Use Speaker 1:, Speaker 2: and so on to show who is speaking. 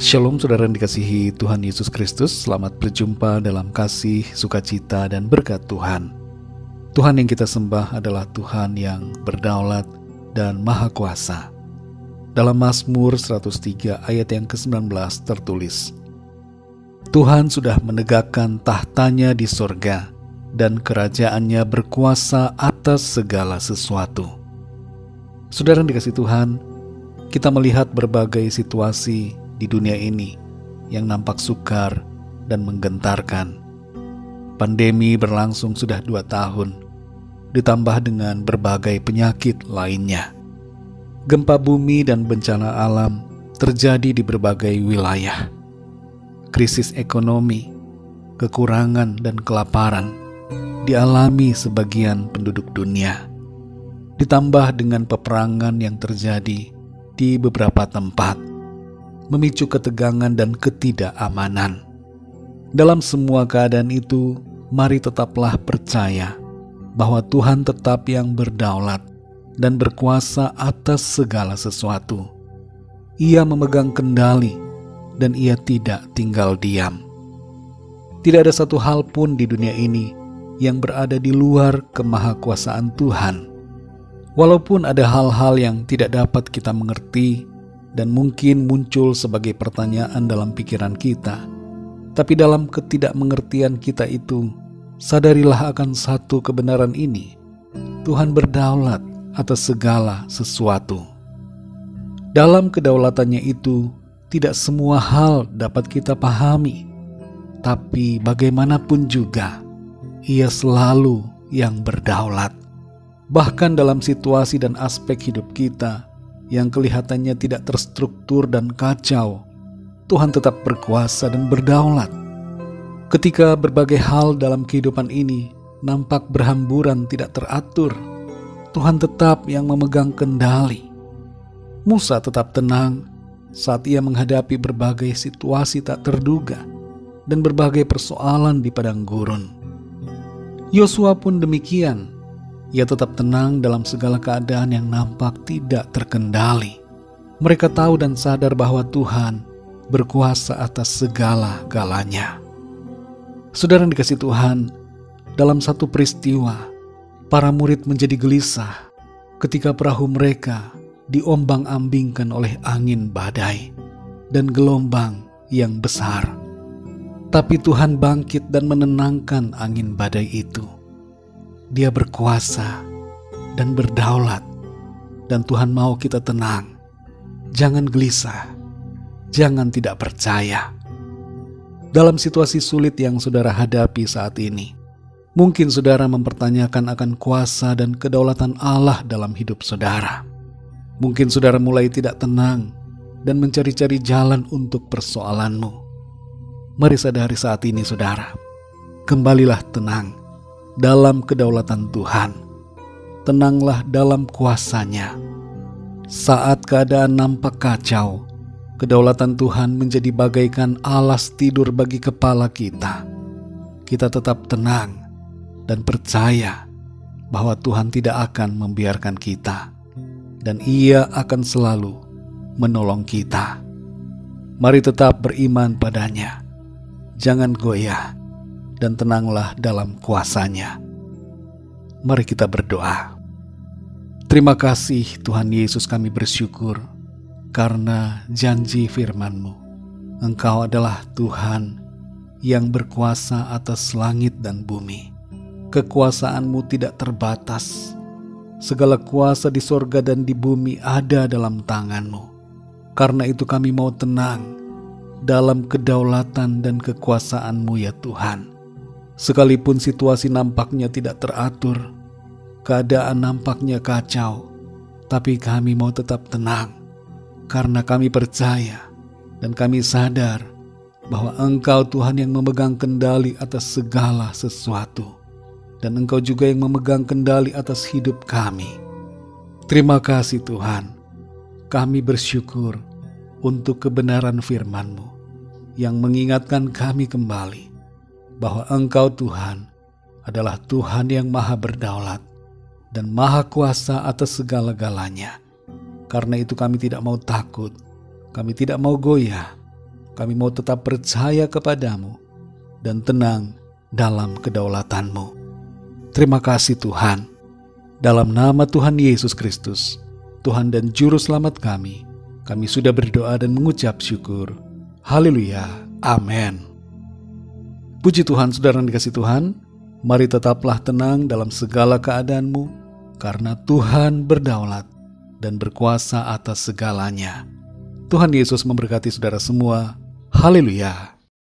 Speaker 1: Shalom saudara yang dikasihi Tuhan Yesus Kristus. Selamat berjumpa dalam kasih, sukacita, dan berkat Tuhan. Tuhan yang kita sembah adalah Tuhan yang berdaulat dan maha kuasa. Dalam Mazmur 103 ayat yang ke-19 tertulis, Tuhan sudah menegakkan tahtanya di sorga, dan kerajaannya berkuasa atas segala sesuatu. Saudara yang dikasihi Tuhan, kita melihat berbagai situasi di dunia ini yang nampak sukar dan menggentarkan. Pandemi berlangsung sudah 2 tahun, ditambah dengan berbagai penyakit lainnya. Gempa bumi dan bencana alam terjadi di berbagai wilayah. Krisis ekonomi, kekurangan dan kelaparan dialami sebagian penduduk dunia. Ditambah dengan peperangan yang terjadi di beberapa tempat, memicu ketegangan dan ketidakamanan. Dalam semua keadaan itu, mari tetaplah percaya bahwa Tuhan tetap yang berdaulat dan berkuasa atas segala sesuatu. Ia memegang kendali dan Ia tidak tinggal diam. Tidak ada satu hal pun di dunia ini yang berada di luar kemahakuasaan Tuhan. Walaupun ada hal-hal yang tidak dapat kita mengerti dan mungkin muncul sebagai pertanyaan dalam pikiran kita, tapi dalam ketidakmengertian kita itu, sadarilah akan satu kebenaran ini: Tuhan berdaulat atas segala sesuatu. Dalam kedaulatannya itu, tidak semua hal dapat kita pahami, tapi bagaimanapun juga, Ia selalu yang berdaulat. Bahkan dalam situasi dan aspek hidup kita yang kelihatannya tidak terstruktur dan kacau, Tuhan tetap berkuasa dan berdaulat. Ketika berbagai hal dalam kehidupan ini nampak berhamburan tidak teratur, Tuhan tetap yang memegang kendali. Musa tetap tenang saat ia menghadapi berbagai situasi tak terduga dan berbagai persoalan di padang gurun. Yosua pun demikian. Ia tetap tenang dalam segala keadaan yang nampak tidak terkendali. Mereka tahu dan sadar bahwa Tuhan berkuasa atas segala-galanya. Saudara yang dikasihi Tuhan, dalam satu peristiwa, para murid menjadi gelisah ketika perahu mereka diombang-ambingkan oleh angin badai dan gelombang yang besar. Tapi Tuhan bangkit dan menenangkan angin badai itu. Dia berkuasa dan berdaulat, dan Tuhan mau kita tenang. Jangan gelisah, jangan tidak percaya. Dalam situasi sulit yang saudara hadapi saat ini, mungkin saudara mempertanyakan akan kuasa dan kedaulatan Allah dalam hidup saudara. Mungkin saudara mulai tidak tenang dan mencari-cari jalan untuk persoalanmu. Mari sadari saat ini saudara, kembalilah tenang dalam kedaulatan Tuhan. Tenanglah dalam kuasa-Nya. Saat keadaan nampak kacau, kedaulatan Tuhan menjadi bagaikan alas tidur bagi kepala kita. Kita tetap tenang dan percaya bahwa Tuhan tidak akan membiarkan kita, dan Ia akan selalu menolong kita. Mari tetap beriman padanya. Jangan goyah dan tenanglah dalam kuasa-Nya. Mari kita berdoa. Terima kasih Tuhan Yesus, kami bersyukur karena janji firman-Mu. Engkau adalah Tuhan yang berkuasa atas langit dan bumi. Kekuasaan-Mu tidak terbatas. Segala kuasa di sorga dan di bumi ada dalam tangan-Mu. Karena itu kami mau tenang dalam kedaulatan dan kekuasaan-Mu ya Tuhan. Sekalipun situasi nampaknya tidak teratur, keadaan nampaknya kacau, tapi kami mau tetap tenang, karena kami percaya dan kami sadar bahwa Engkau Tuhan yang memegang kendali atas segala sesuatu, dan Engkau juga yang memegang kendali atas hidup kami. Terima kasih Tuhan, kami bersyukur untuk kebenaran firman-Mu yang mengingatkan kami kembali bahwa Engkau Tuhan adalah Tuhan yang maha berdaulat dan maha kuasa atas segala-galanya. Karena itu kami tidak mau takut, kami tidak mau goyah, Kami mau tetap percaya kepadamu dan tenang dalam kedaulatanmu. Terima kasih Tuhan. Dalam nama Tuhan Yesus Kristus, Tuhan dan Juru Selamat kami sudah berdoa dan mengucap syukur. Haleluya. Amin. Puji Tuhan, saudara yang dikasihi Tuhan. Mari tetaplah tenang dalam segala keadaanmu, karena Tuhan berdaulat dan berkuasa atas segalanya. Tuhan Yesus memberkati saudara semua. Haleluya.